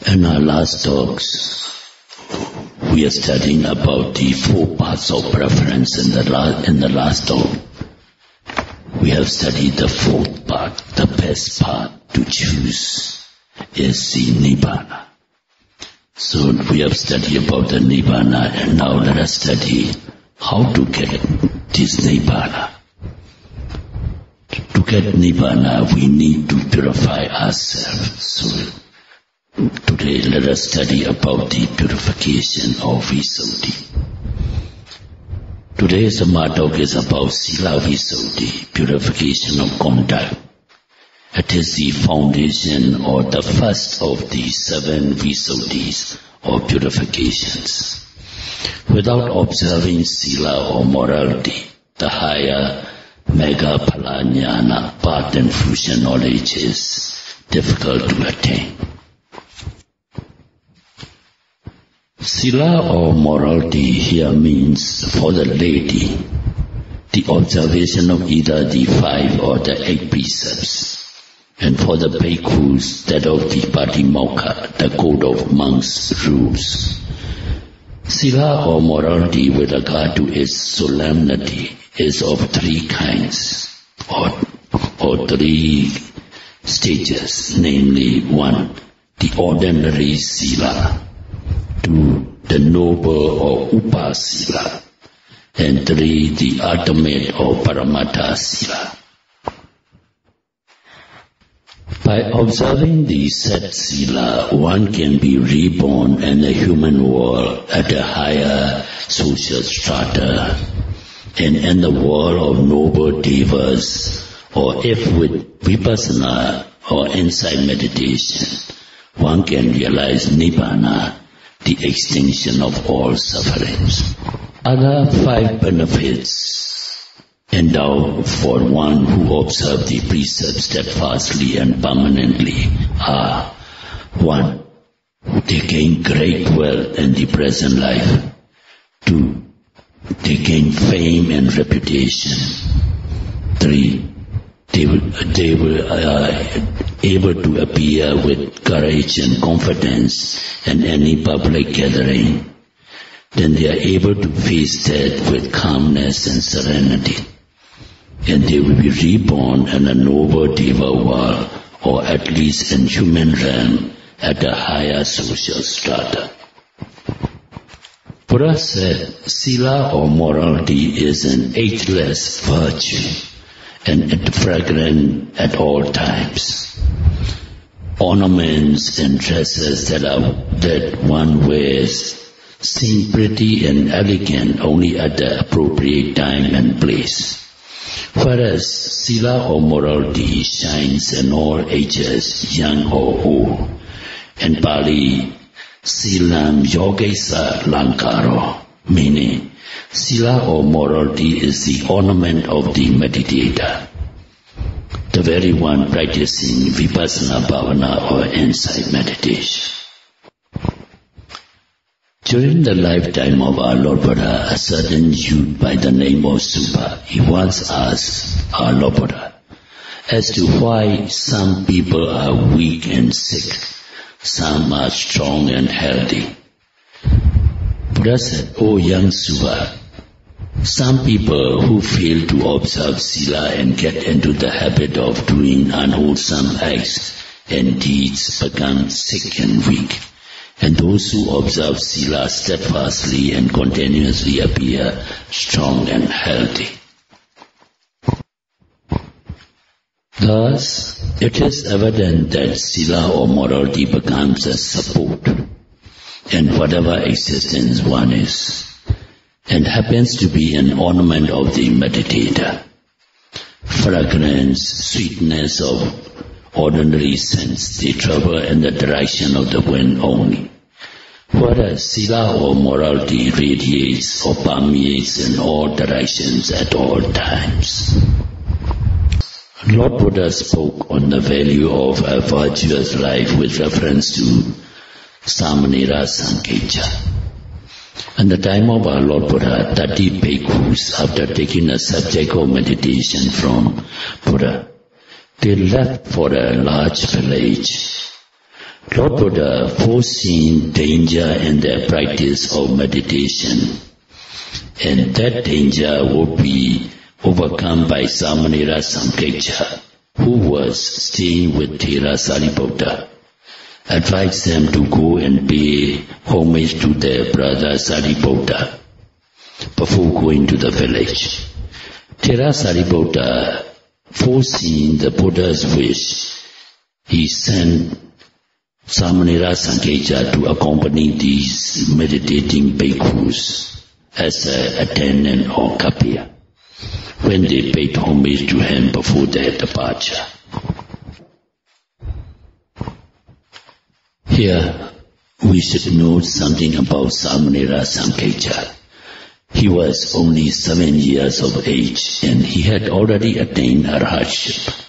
In our last talks, we are studying about the 4 parts of preference. In the last talk, we have studied the 4th part. The best part to choose is the Nibbana. So we have studied about the Nibbana, and now let us study how to get this Nibbana. To get Nibbana, we need to purify ourselves. So today let us study about the purification of Visuddhi. Today's talk is about Sila Visuddhi, purification of conduct. It is the foundation or the first of the 7 Visuddhis or purifications. Without observing Sila or morality, the higher Mega Phala Jnana, path and fruition knowledge is difficult to attain. Sila or morality here means for the laity, the observation of either the 5 or the 8 precepts, and for the bhikkhus that of the Patimokkha, the code of monks' rules. Sila or morality with regard to its solemnity is of 3 kinds or 3 stages, namely 1, the ordinary Sila, 2, the noble or Upasila, and 3, the ultimate or Paramattha Sila. By observing the set Sila, one can be reborn in the human world at a higher social strata, and in the world of noble devas, or if with vipassana or insight meditation, one can realize Nibbana, the extinction of all sufferings. Other 5 benefits endowed for one who observes the precepts steadfastly and permanently are: 1, they gain great wealth in the present life. 2, they gain fame and reputation. 3, they will able to appear with courage and confidence in any public gathering. Then they are able to face death with calmness and serenity. And they will be reborn in a noble deva world, or at least in human realm at a higher social strata. Buddha said, Sila or morality is an ageless virtue, and fragrant at all times. Ornaments and dresses that one wears seem pretty and elegant only at the appropriate time and place. Whereas Sila or morality shines in all ages, young or old. In Pali, Silam Yogesa Lankaro, meaning Sila or morality is the ornament of the meditator, the very one practicing vipassana bhavana or insight meditation. During the lifetime of our Lord Buddha, a certain youth by the name of Supa, he once asked our Lord Buddha as to why some people are weak and sick, some are strong and healthy. Buddha said, "O young Supa, some people who fail to observe Sila and get into the habit of doing unwholesome acts and deeds become sick and weak. And those who observe Sila steadfastly and continuously appear strong and healthy." Thus, it is evident that Sila or morality becomes a support in whatever existence one is, and happens to be an ornament of the meditator. Fragrance, sweetness of ordinary sense, they travel in the direction of the wind only. Whereas Sila or morality radiates or permeates in all directions at all times. Lord Buddha spoke on the value of a virtuous life with reference to Samanera Sankecha. In the time of our Lord Buddha, 30 bhikkhus, after taking a subject of meditation from Buddha, they left for a large village Lord Buddha foreseen danger in the practice of meditation, and that danger would be overcome by Samanera Samkecha, who was staying with Thera Sariputta, advised them to go and pay homage to their brother Sariputta before going to the village. Thera Sariputta, foreseeing the Buddha's wish, he sent Samanera Samkecha to accompany these meditating bhikkhus as an attendant or kapya when they paid homage to him before their departure. Here we should note something about Samanera Samkecha. He was only 7 years of age and he had already attained arhatship.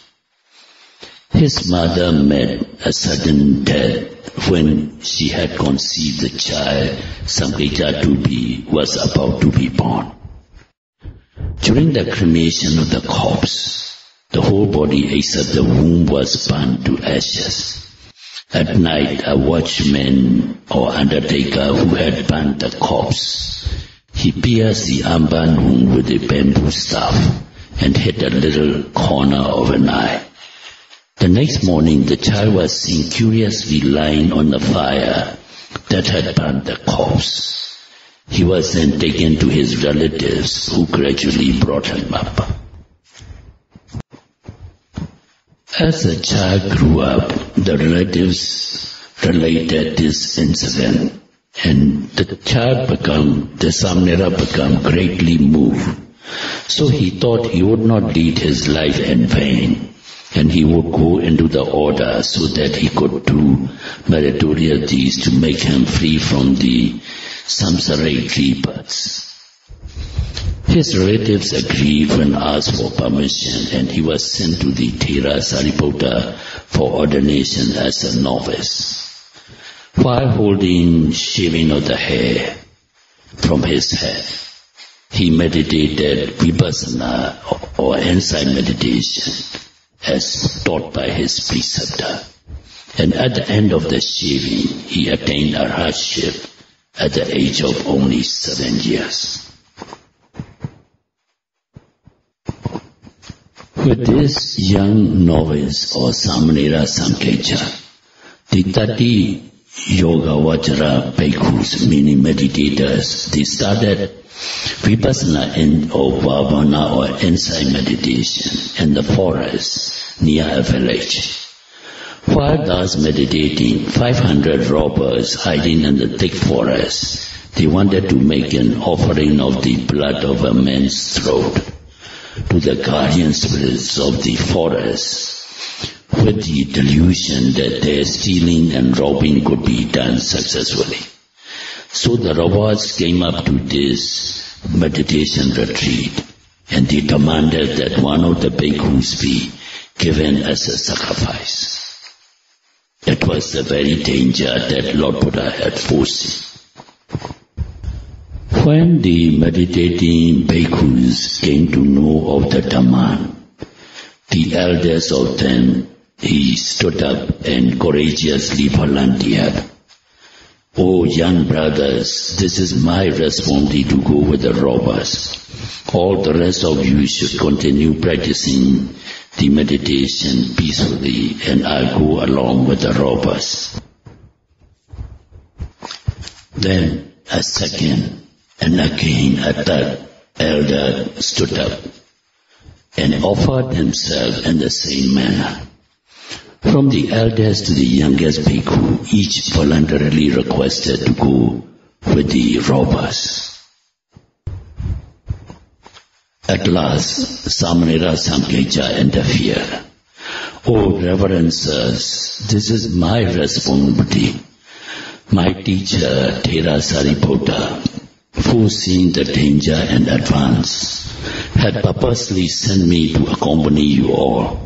His mother met a sudden death when she had conceived the child Samkecha was about to be born. During the cremation of the corpse, the whole body except the womb was burnt to ashes. At night, a watchman or undertaker who had burnt the corpse, he pierced the unburned wound with a bamboo staff and hit a little corner of an eye. The next morning, the child was seen curiously lying on the fire that had burnt the corpse. He was then taken to his relatives, who gradually brought him up. As the child grew up, the relatives related this incident, and the Samanera became greatly moved. So he thought he would not lead his life in vain, and he would go into the order so that he could do meritorious deeds to make him free from the samsaric rebirths. His relatives agreed when asked for permission, and he was sent to the Thera Sariputta for ordination as a novice. While holding shaving of the hair from his head, he meditated vipassana or insight meditation as taught by his preceptor. And at the end of the shaving, he attained arhatship at the age of only 7 years. With this young novice or Samanera Samkecha, the 30 Yoga Vajra bhikkhus, meaning meditators, they started vipassana or bhavana or insight meditation in the forest near a village. While thus meditating, 500 robbers hiding in the thick forest, they wanted to make an offering of the blood of a man's throat to the guardian spirits of the forest, with the delusion that their stealing and robbing could be done successfully. So the robbers came up to this meditation retreat, and they demanded that one of the bhikkhus be given as a sacrifice. That was the very danger that Lord Buddha had foreseen. When the meditating bhikkhus came to know of the demand, the elders of them, he stood up and courageously volunteered. "Oh, young brothers, this is my responsibility to go with the robbers. All the rest of you should continue practicing the meditation peacefully, and I'll go along with the robbers." Then a second and again a third elder stood up and offered himself in the same manner. From the elders to the youngest bhikkhu, each voluntarily requested to go with the robbers. At last, Samanera Samkecha interfered. "Oh, reverend sirs, this is my responsibility. My teacher, Thera Sariputta, foreseeing the danger in advance, had purposely sent me to accompany you all."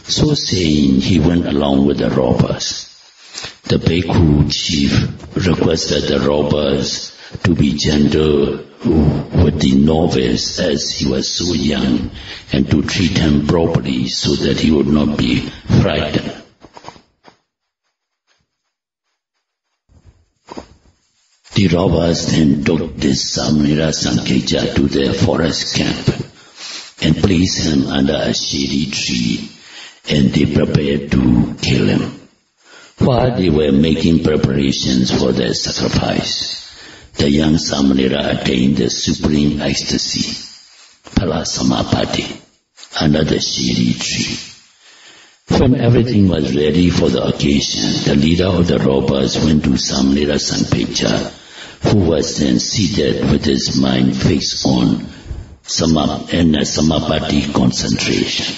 So saying, he went along with the robbers. The bhikkhu chief requested the robbers to be gentle with the novice as he was so young, and to treat him properly so that he would not be frightened. The robbers then took this Samanera Sankeja to their forest camp and placed him under a shady tree, and they prepared to kill him. While they were making preparations for their sacrifice, the young Samanera attained the supreme ecstasy, Phala Samapatti, under the shady tree. When everything was ready for the occasion, the leader of the robbers went to Samanera Sankeja, who was then seated with his mind fixed on Samapatti concentration.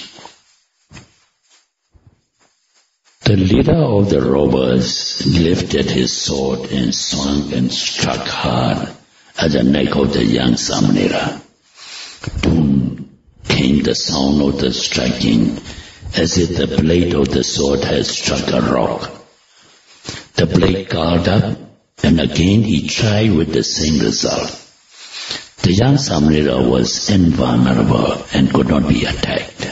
The leader of the robbers lifted his sword and swung and struck hard at the neck of the young Samanera. Boom came the sound of the striking, as if the blade of the sword had struck a rock. The blade curled up, and again he tried with the same result. The young Samanera was invulnerable and could not be attacked.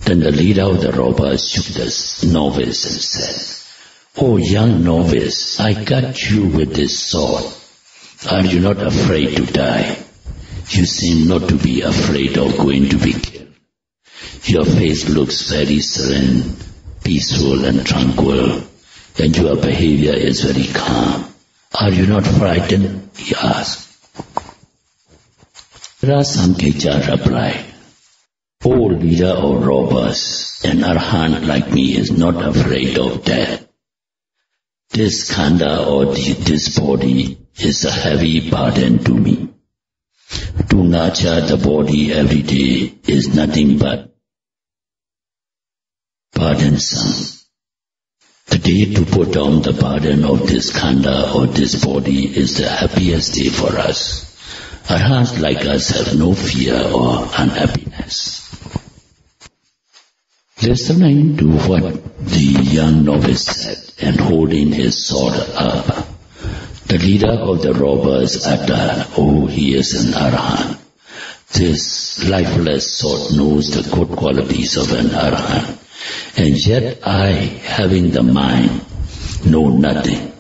Then the leader of the robbers shook the novice and said, "O young novice, I got you with this sword. Are you not afraid to die? You seem not to be afraid of going to be killed. Your face looks very serene, peaceful and tranquil, and your behavior is very calm. Are you not frightened?" he asked. Sankeja replied, "O leader of robbers, an arhat like me is not afraid of death. This khanda or this body is a heavy burden to me. To nurture the body every day is nothing but burdensome. The day to put down the burden of this khanda or this body is the happiest day for us. Arhats like us have no fear or unhappiness." Listening to what the young novice said and holding his sword up, the leader of the robbers uttered, "Oh, he is an arhat. This lifeless sword knows the good qualities of an arhat, and yet I, having the mind, know nothing.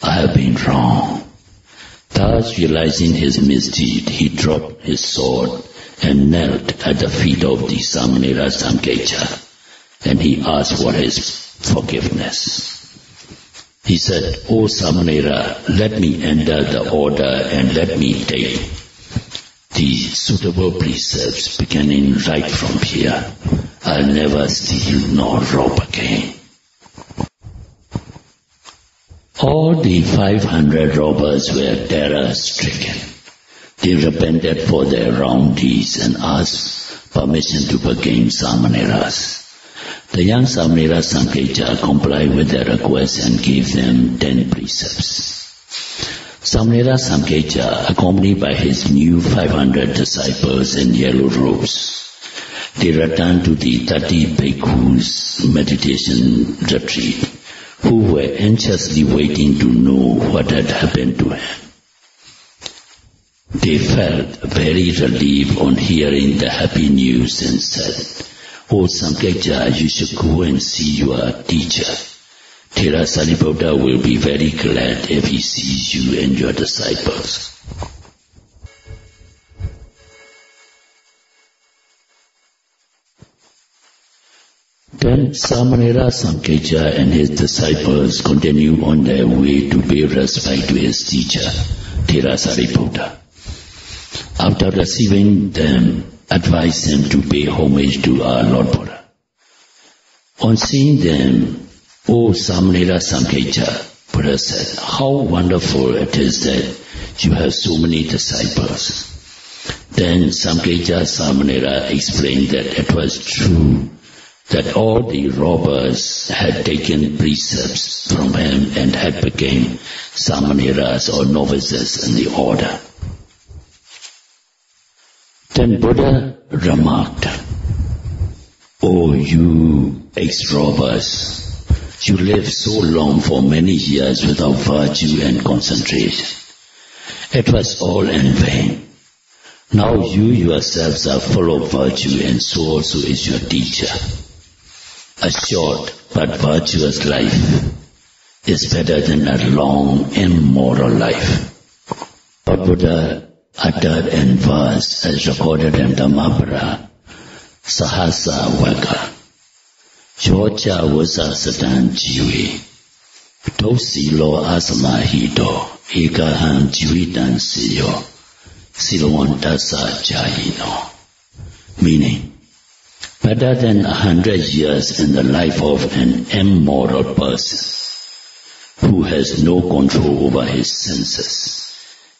I have been wrong." Thus realizing his misdeed, he dropped his sword and knelt at the feet of the Samanera Sankeja, and he asked for his forgiveness. He said, "O Samanera, let me enter the order and let me take the suitable precepts beginning right from here. I'll never steal nor rob again." All the 500 robbers were terror-stricken. They repented for their wrong deeds and asked permission to become Samaneras. The young Samanera Sankeja complied with their request and gave them 10 precepts. Samanera Sankeja, accompanied by his new 500 disciples in yellow robes, they returned to the 30 bhikkhus' meditation retreat, who were anxiously waiting to know what had happened to him. They felt very relieved on hearing the happy news and said, "O Sankeja, you should go and see your teacher. Thera Sariputta will be very glad if he sees you and your disciples." Then Samanera Sankeja and his disciples continued on their way to pay respect to his teacher, Thera Sariputta. After receiving them, advised them to pay homage to our Lord Buddha. On seeing them, "O Samanera Sankeja," Buddha said, "how wonderful it is that you have so many disciples." Then Sankeja Samanera explained that it was true that all the robbers had taken precepts from him and had become Samaneras or novices in the order. Then Buddha remarked, "O you ex-robbers, you lived so long for many years without virtue and concentration. It was all in vain. Now you yourselves are full of virtue, and so also is your teacher. A short but virtuous life is better than a long, immoral life. But Buddha uttered in verse, as recorded in Dhammapara, Sahasa Vaka, Yocha Vasa Satan Jivi, Tosilo Asmahito, Ekahan Jivitan Siyo, Silwantasa Jahino. Meaning, better than 100 years in the life of an immoral person who has no control over his senses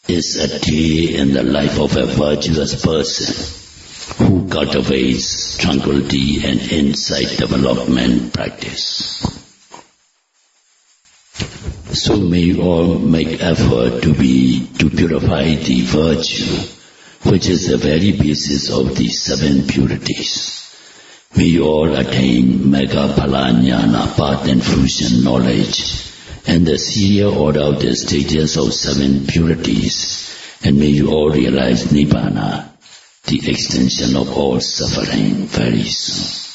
is a day in the life of a virtuous person who cultivates tranquility and insight development practice. So may you all make effort to purify the virtue, which is the very basis of the 7 purities. May you all attain Megha Phala Jnana, path and fruition knowledge, and the serial order of the stages of 7 purities, and may you all realize Nibbana, the extension of all suffering, very soon.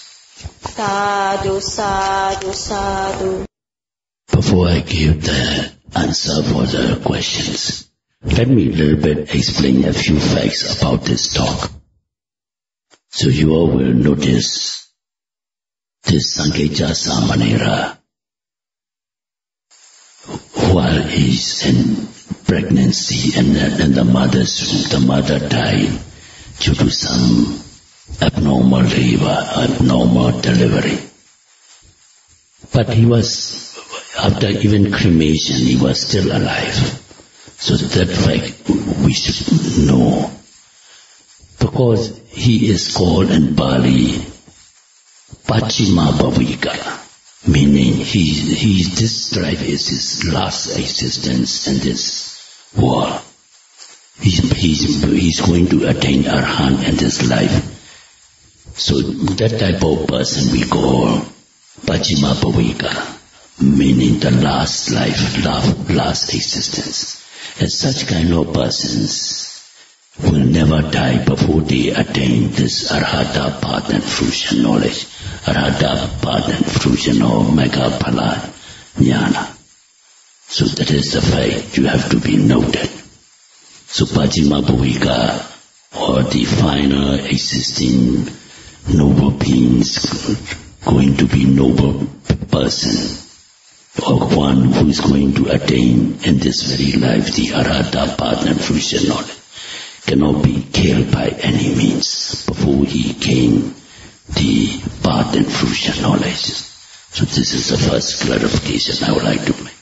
Sadhu, sadhu, sadhu. Before I give the answer for the questions, let me a little bit explain a few facts about this talk. So you all will notice this Sankeja Samanera, while he's in pregnancy and the mother died due to some abnormal labor, abnormal delivery. But he was, after even cremation, he was still alive. So that fact we should know. Because he is called in Bali Pachima Bhavika, meaning this life is his last existence in this world. He's going to attain Arhat in this life. So that type of person we call Pachima Bhavika, meaning the last life, last existence. And such kind of persons will never die before they attain this Arhata path and fruition knowledge, Arhata path and fruition of Megha Phala Jnana. So that is the fact you have to be noted. So Pachima Bhavika, or the final existing noble beings, going to be noble person, or one who is going to attain in this very life the Arhata path and fruition knowledge, cannot be killed by any means before he gain the path and fruition knowledge. So this is the first clarification I would like to make.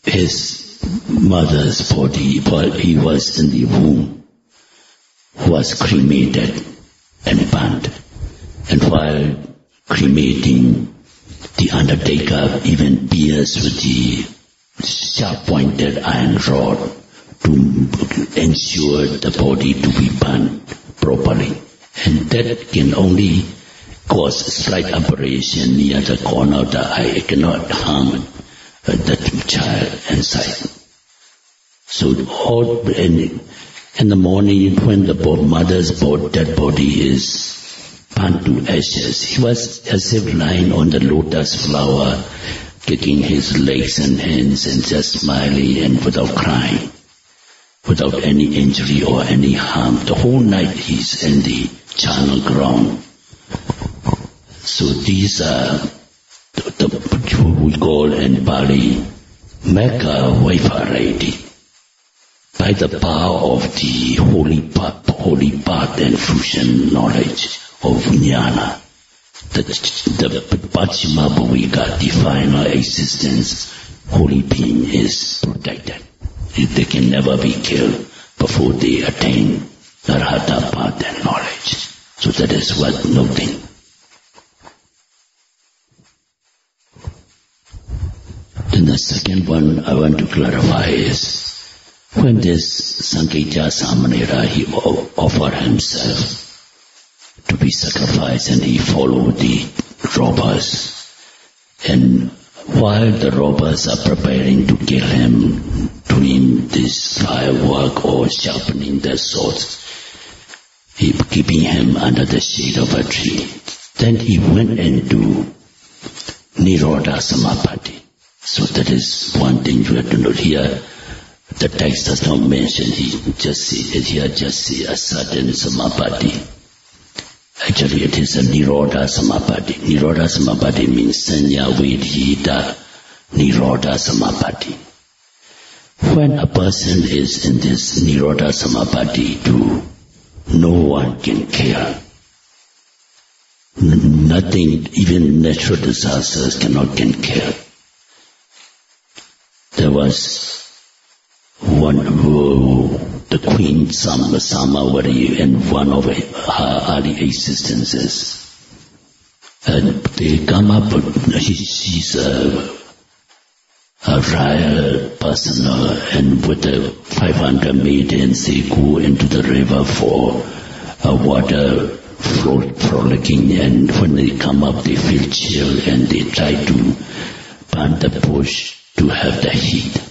His mother's body, while he was in the womb, was cremated and burnt. And while cremating, the undertaker even pierced with the sharp-pointed iron rod to ensure the body to be burnt properly. And that can only cause a slight aberration near the corner of the eye. It cannot harm the child inside. So all in the morning when the mother's dead body is burnt to ashes, he was as if lying on the lotus flower, kicking his legs and hands and just smiling and without crying, without any injury or any harm. The whole night he's in the charnel ground. So these are what we call in Bali Mekha Vaifarati. By the power of the holy path and fruition knowledge of Jnana, the Pachima Bhavika, the final existence, holy being is protected. They can never be killed before they attain Arhata path and knowledge. So that is worth noting. Then the second one I want to clarify is, when this Sankeja Samanera, he offered himself to be sacrificed and he followed the robbers. And while the robbers are preparing to kill him, doing this firework or sharpening their swords, keeping him under the shade of a tree, then he went into Nirodha Samapatti. So that is one thing you have to know here. The text does not mention, he just say a certain Samapatti. Actually it is a Nirodha Samapatti. Nirodha Samapatti means Sanya Vedhita Nirodha Samapatti. When a person is in this Nirodha Samapatti, no one can care. Nothing, even natural disasters can care. There was one the Queen Samavati in one of her early existences. And they come up, she's a royal person, and with the 500 maidens they go into the river for water frolicking, and when they come up they feel chill and they try to burn the bush to have the heat.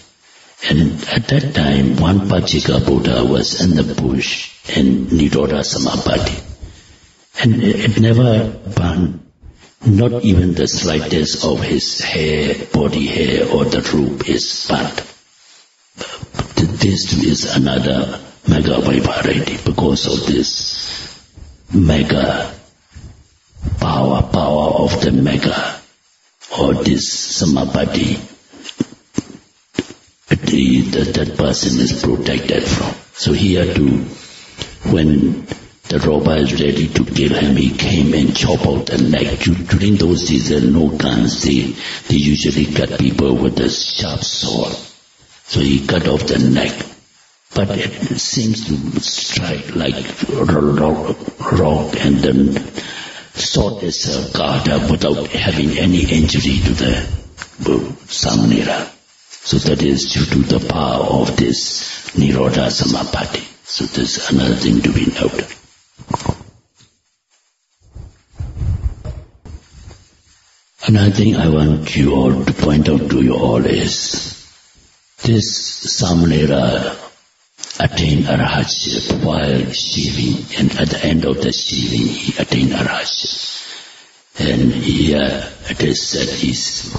And at that time, one Pachika Buddha was in the bush in Nirodha Samapatti. And it never burned, not even the slightest of his hair, body hair or the robe is burnt. This is another mega vibrity because of this mega power of the mega or this Samapatti. That person is protected from. So here too, when the robber is ready to kill him, he came and chopped out the neck. During those days there are no guns, they usually cut people with a sharp sword. So he cut off the neck. But it seems to strike like rock, and the sword is guarded without having any injury to the Samanera. So that is due to the power of this Nirodha Samapatti. So this is another thing to be noted. Another thing I want you all to point out to you all is this Samanera attained arhatship while shaving, and at the end of the shaving he attained arhatship. And here it is said he's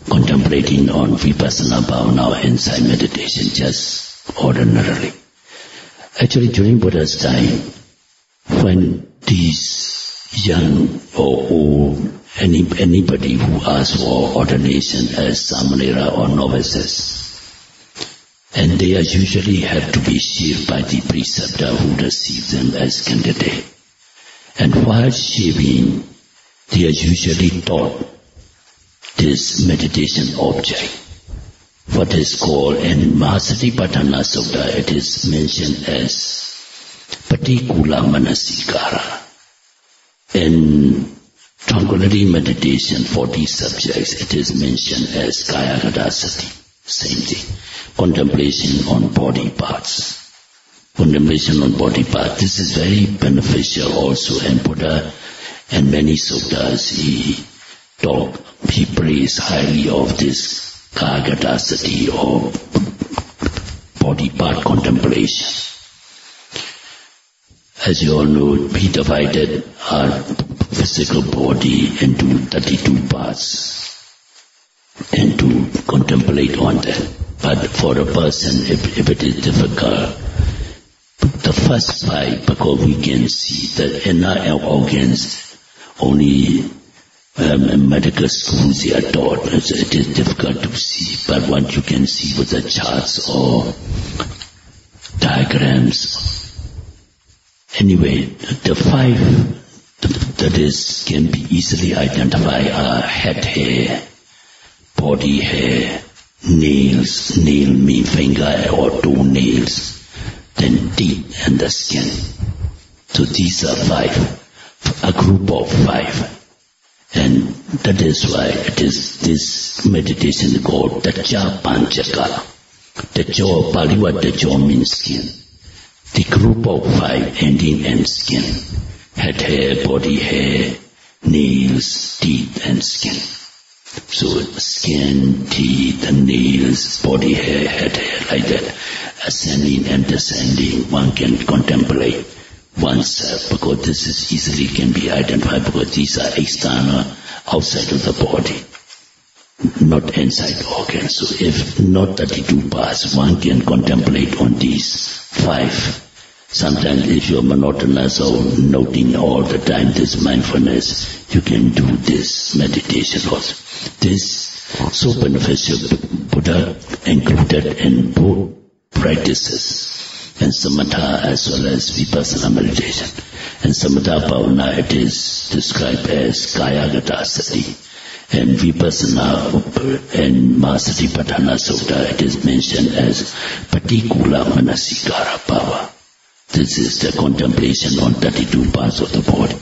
contemplating on Vipassana Bhavana inside meditation just ordinarily. Actually during Buddha's time, when these young or old, anybody who asks for ordination as Samanera or novices, and they are usually have to be shaved by the preceptor who receives them as candidate. And while shaving, they are usually taught this meditation object, what is called in Mahasatipatthana Sutta, it is mentioned as Patikula Manasikara. In tranquility meditation for these subjects, it is mentioned as Kayagata Sati, same thing. Contemplation on body parts. Contemplation on body parts. This is very beneficial also, and Buddha and many suttas he prays highly of this Kayagata Sati or body part contemplation. As you all know, he divided our physical body into 32 parts and to contemplate on that. But for a person, if it is difficult, the first 5, because we can see the inner organs, only in medical schools they are taught, it is difficult to see, but what you can see with the charts or diagrams. Anyway, the 5 that is can be easily identified are head hair, body hair, nails, nail mean finger or toenails, then teeth and the skin. So these are 5, a group of 5. And that is why it is this meditation called Tacha Panchaka. Tacha, Pali word Tacha means skin. The group of 5 ending in skin. Head hair, body hair, nails, teeth and skin. So skin, teeth, nails, body hair, head hair, like that. Ascending and descending, one can contemplate oneself, because this is easily can be identified, because these are external outside of the body, not inside organs. So if not 32 parts, one can contemplate on these 5. Sometimes if you're monotonous or noting all the time this mindfulness, you can do this meditation also. This so beneficial. Buddha included in both practices, and samatha as well as vipassana meditation. And samatha bhavana, it is described as kayagata sati, and vipassana and Mahasatipatthana Sutta, it is mentioned as patikula manasikara bhava. This is the contemplation on 32 parts of the body.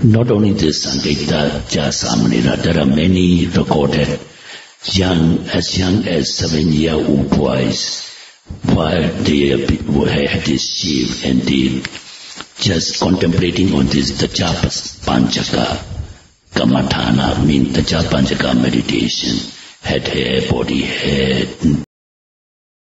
Not only this, Sanketa Jasamanira, there are many recorded as young as 7-year-old boys, while they had this shield and they just contemplating on this Tajapanchaka Kamathana, means Tajapanchaka meditation, head, hair, body, head,